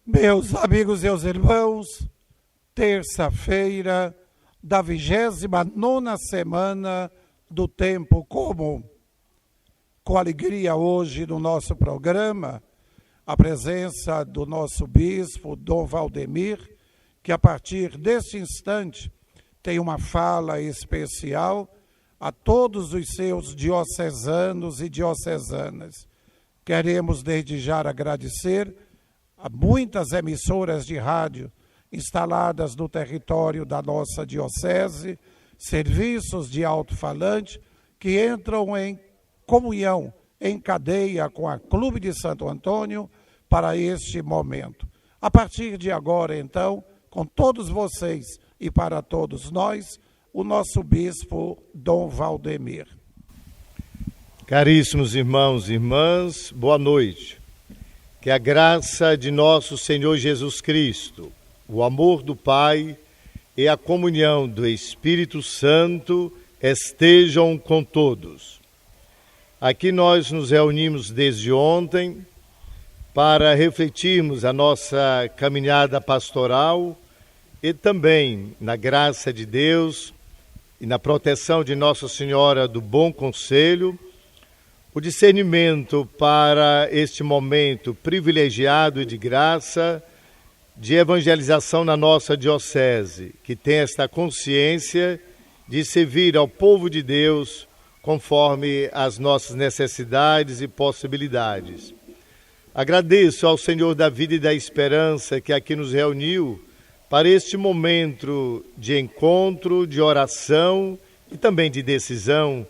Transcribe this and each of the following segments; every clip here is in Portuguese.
Meus amigos e meus irmãos, terça-feira da 29ª semana do Tempo Comum. Com alegria hoje no nosso programa, a presença do nosso bispo, Dom Valdemir, que a partir deste instante tem uma fala especial a todos os seus diocesanos e diocesanas. Queremos desde já agradecer a muitas emissoras de rádio instaladas no território da nossa diocese, serviços de alto-falante que entram em comunhão, em cadeia com a Clube de Santo Antônio para este momento. A partir de agora, então, com todos vocês e para todos nós, o nosso bispo Dom Valdemir. Caríssimos irmãos e irmãs, boa noite. Que a graça de nosso Senhor Jesus Cristo, o amor do Pai e a comunhão do Espírito Santo estejam com todos. Aqui nós nos reunimos desde ontem para refletirmos a nossa caminhada pastoral e também, na graça de Deus e na proteção de Nossa Senhora do Bom Conselho, o discernimento para este momento privilegiado e de graça de evangelização na nossa diocese, que tem esta consciência de servir ao povo de Deus conforme as nossas necessidades e possibilidades. Agradeço ao Senhor da vida e da esperança que aqui nos reuniu para este momento de encontro, de oração e também de decisão,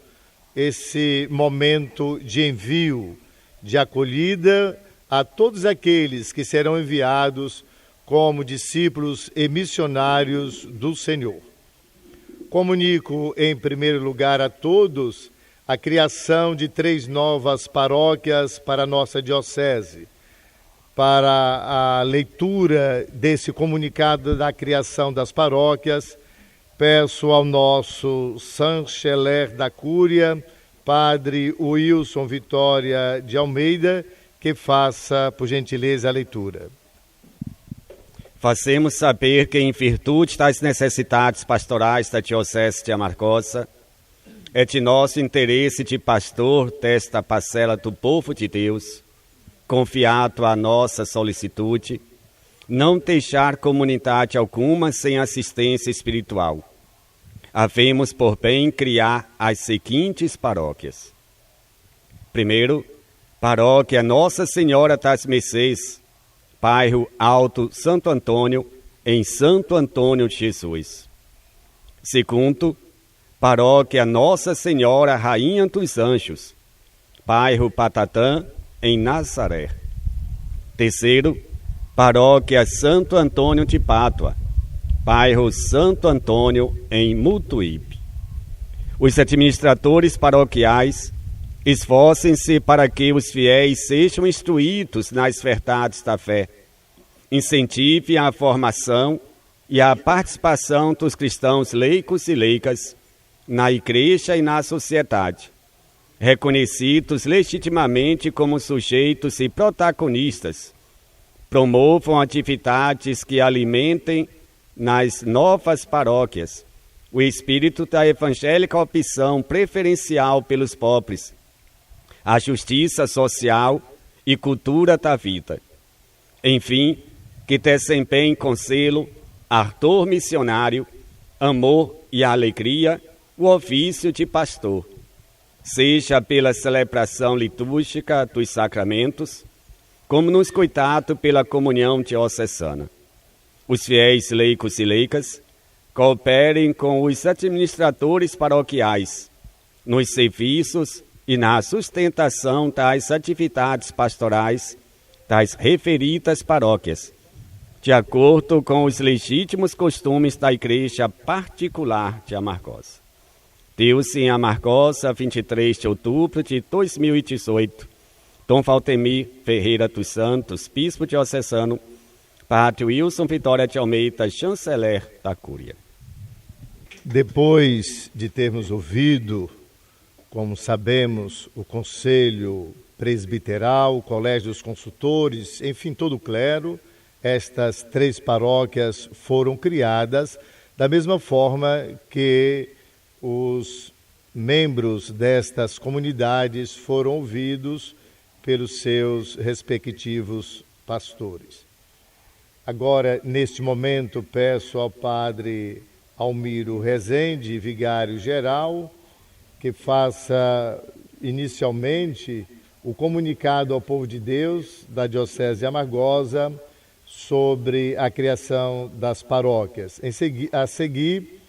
esse momento de envio, de acolhida a todos aqueles que serão enviados como discípulos e missionários do Senhor. Comunico, em primeiro lugar, a todos a criação de 3 novas paróquias para a nossa diocese. Para a leitura desse comunicado da criação das paróquias, peço ao nosso chanceler da Cúria, Padre Wilson Vitória de Almeida, que faça, por gentileza, a leitura. Fazemos saber que, em virtude das necessidades pastorais da Diocese de Amargosa, é de nosso interesse de pastor desta parcela do povo de Deus, confiado à nossa solicitude, não deixar comunidade alguma sem assistência espiritual. Havemos por bem criar as seguintes paróquias. Primeiro, Paróquia Nossa Senhora das Mercês, bairro Alto Santo Antônio, em Santo Antônio de Jesus. Segundo, Paróquia Nossa Senhora Rainha dos Anjos, bairro Patatã, em Nazaré. Terceiro, Paróquia Santo Antônio de Pádua, bairro Santo Antônio, em Mutuípe. Os administradores paroquiais esforcem-se para que os fiéis sejam instruídos nas verdades da fé, incentive a formação e a participação dos cristãos leigos e leigas na igreja e na sociedade, reconhecidos legitimamente como sujeitos e protagonistas, promovam atividades que alimentem nas novas paróquias o espírito da evangélica opção preferencial pelos pobres, a justiça social e cultura da vida. Enfim, que desempenhe com zelo, ardor missionário, amor e alegria o ofício de pastor, seja pela celebração litúrgica dos sacramentos, como nos cuidado pela comunhão diocesana. Os fiéis leigos e leigas cooperem com os administradores paroquiais nos serviços e na sustentação das atividades pastorais das referidas paróquias, de acordo com os legítimos costumes da Igreja Particular de Amargosa. Deu-se em Amargosa, 23 de outubro de 2018, Dom Valdemir Ferreira dos Santos, bispo diocesano, Padre Wilson Vitória de Almeida, chanceler da Cúria. Depois de termos ouvido, como sabemos, o Conselho Presbiteral, o Colégio dos Consultores, enfim, todo o clero, estas 3 paróquias foram criadas, da mesma forma que os membros destas comunidades foram ouvidos pelos seus respectivos pastores. Agora, neste momento, peço ao Padre Almiro Rezende, vigário-geral, que faça inicialmente o comunicado ao povo de Deus da Diocese de Amargosa sobre a criação das paróquias. A seguir,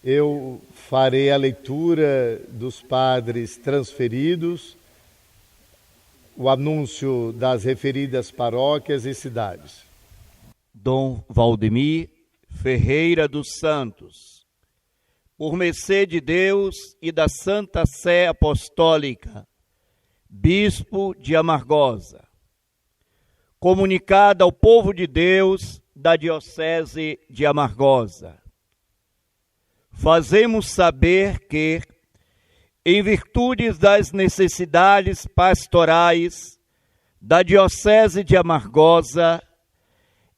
eu farei a leitura dos padres transferidos, o anúncio das referidas paróquias e cidades. Dom Valdemir Ferreira dos Santos, por mercê de Deus e da Santa Sé Apostólica, Bispo de Amargosa, comunicado ao povo de Deus da Diocese de Amargosa. Fazemos saber que, em virtude das necessidades pastorais da Diocese de Amargosa,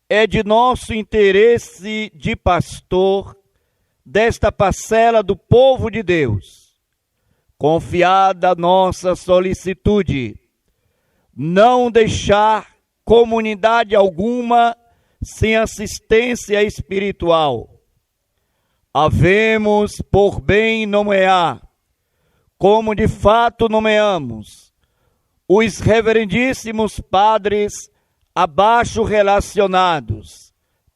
é de nosso interesse de pastor desta parcela do povo de Deus, confiada a nossa solicitude, não deixar comunidade alguma sem assistência espiritual. Havemos por bem nomear, como de fato nomeamos, os reverendíssimos padres abaixo relacionados,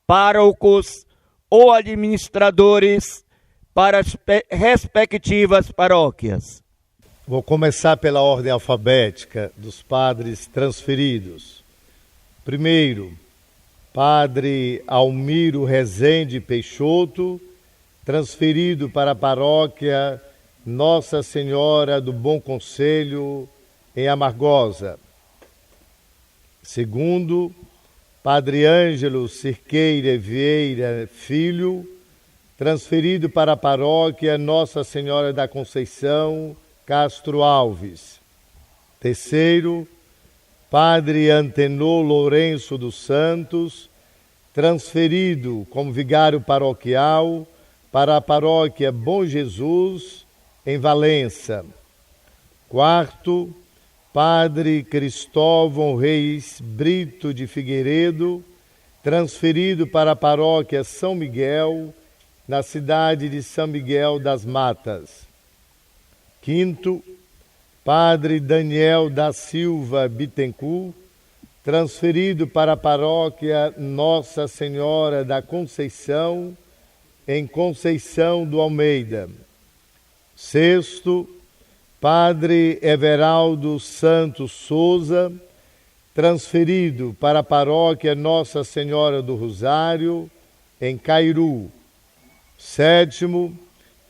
párocos ou administradores para as respectivas paróquias. Vou começar pela ordem alfabética dos padres transferidos. Primeiro, Padre Almiro Rezende Peixoto, transferido para a paróquia Nossa Senhora do Bom Conselho, em Amargosa. Segundo, Padre Ângelo Cirqueira Vieira Filho, transferido para a paróquia Nossa Senhora da Conceição, Castro Alves. Terceiro, Padre Antenor Lourenço dos Santos, transferido como vigário paroquial para a paróquia Bom Jesus, em Valença. Quarto, Padre Cristóvão Reis Brito de Figueiredo, transferido para a paróquia São Miguel, na cidade de São Miguel das Matas. Quinto, Padre Daniel da Silva Bittencourt, transferido para a paróquia Nossa Senhora da Conceição, em Conceição do Almeida. Sexto, Padre Everaldo Santos Souza, transferido para a paróquia Nossa Senhora do Rosário, em Cairu. Sétimo,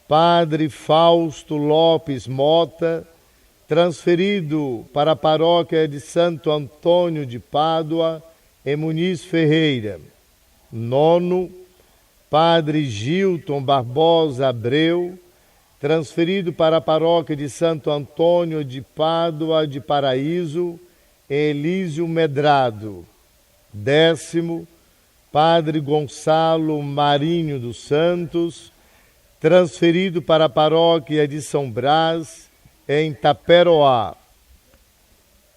Padre Fausto Lopes Mota, transferido para a paróquia de Santo Antônio de Pádua, em Muniz Ferreira. Nono, Padre Gilton Barbosa Abreu, transferido para a paróquia de Santo Antônio de Pádua de Paraíso, em Elísio Medrado. Décimo, Padre Gonçalo Marinho dos Santos, transferido para a paróquia de São Brás, em Taperoá.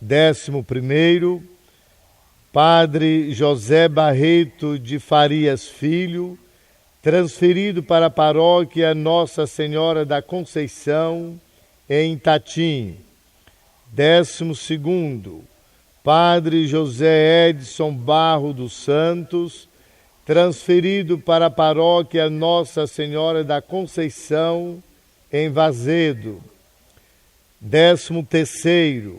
11º, Padre José Barreto de Farias Filho, transferido para a paróquia Nossa Senhora da Conceição, em Itatim. 12º, Padre José Edson Barro dos Santos, transferido para a paróquia Nossa Senhora da Conceição, em Vazedo. 13º,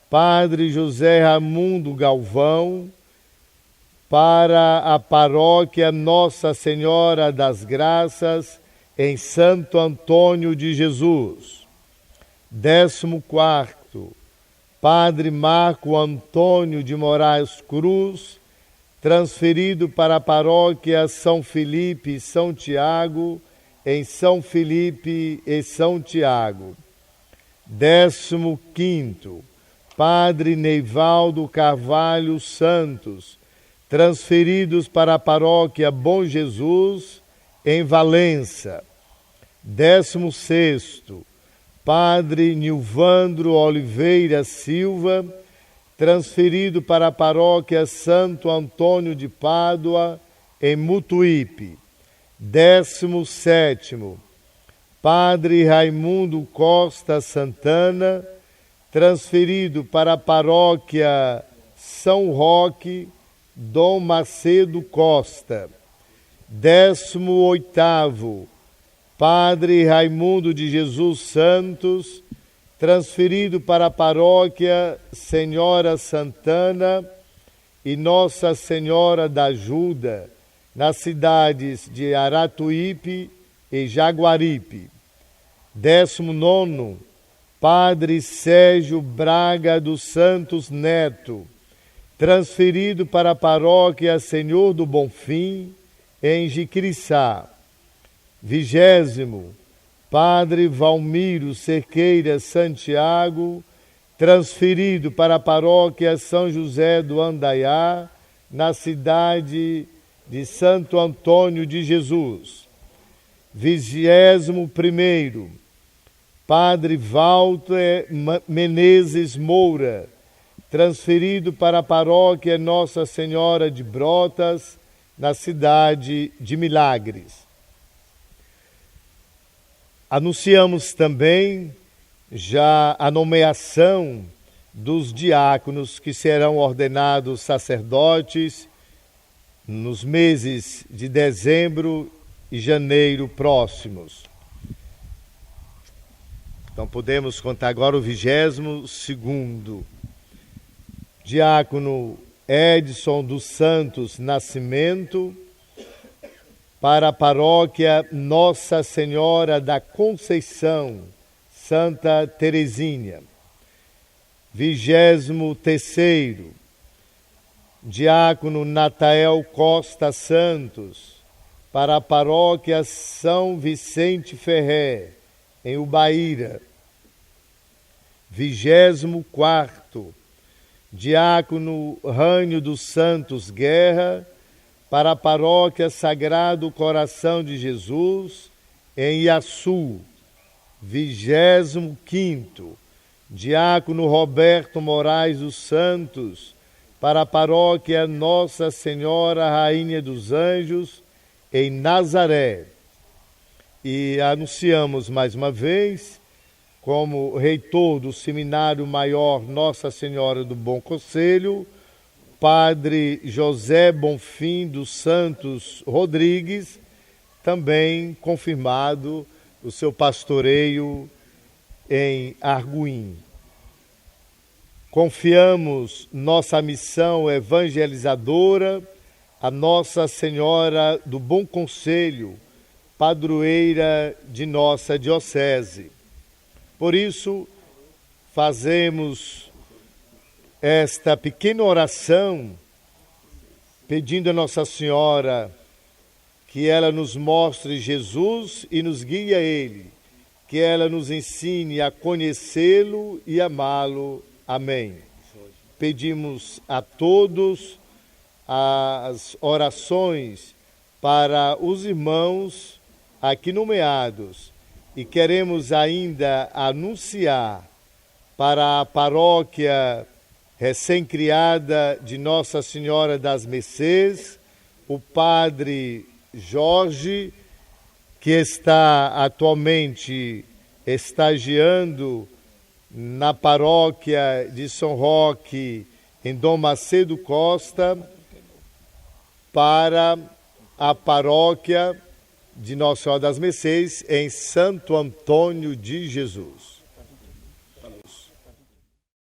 Padre José Raimundo Galvão, para a paróquia Nossa Senhora das Graças, em Santo Antônio de Jesus. 14º, Padre Marco Antônio de Moraes Cruz, transferido para a paróquia São Felipe e São Tiago, em São Felipe e São Tiago. 15º, Padre Neivaldo Carvalho Santos, transferidos para a paróquia Bom Jesus, em Valença. 16º, Padre Nilvandro Oliveira Silva, transferido para a paróquia Santo Antônio de Pádua, em Mutuípe. 17º, Padre Raimundo Costa Santana, transferido para a paróquia São Roque, Dom Macedo Costa. 18º, Padre Raimundo de Jesus Santos, transferido para a paróquia Senhora Santana e Nossa Senhora da Ajuda, nas cidades de Aratuípe e Jaguaripe. 19º, Padre Sérgio Braga dos Santos Neto, transferido para a paróquia Senhor do Bonfim, em Jiquiriçá. 20º, Padre Valmiro Cerqueira Santiago, transferido para a paróquia São José do Andaiá, na cidade de Santo Antônio de Jesus. 21º, Padre Walter Menezes Moura, transferido para a paróquia Nossa Senhora de Brotas, na cidade de Milagres. Anunciamos também já a nomeação dos diáconos que serão ordenados sacerdotes nos meses de dezembro e janeiro próximos. Então podemos contar agora o 22º. Diácono Edson dos Santos Nascimento, para a paróquia Nossa Senhora da Conceição, Santa Teresinha. 23º, Diácono Natael Costa Santos, para a paróquia São Vicente Ferré, em Ubaíra. 24º, Diácono Rânio dos Santos Guerra, para a paróquia Sagrado Coração de Jesus, em Iaçu. 25º, Diácono Roberto Moraes dos Santos, para a paróquia Nossa Senhora Rainha dos Anjos, em Nazaré. E anunciamos mais uma vez, como reitor do Seminário Maior Nossa Senhora do Bom Conselho, Padre José Bonfim dos Santos Rodrigues, também confirmado o seu pastoreio em Arguim. Confiamos nossa missão evangelizadora a Nossa Senhora do Bom Conselho, padroeira de nossa diocese. Por isso, fazemos esta pequena oração, pedindo a Nossa Senhora que ela nos mostre Jesus e nos guie a Ele, que ela nos ensine a conhecê-lo e amá-lo. Amém. Pedimos a todos as orações para os irmãos aqui nomeados e queremos ainda anunciar para a paróquia recém-criada de Nossa Senhora das Mercês, o Padre Jorge, que está atualmente estagiando na paróquia de São Roque, em Dom Macedo Costa, para a paróquia de Nossa Senhora das Mercês, em Santo Antônio de Jesus.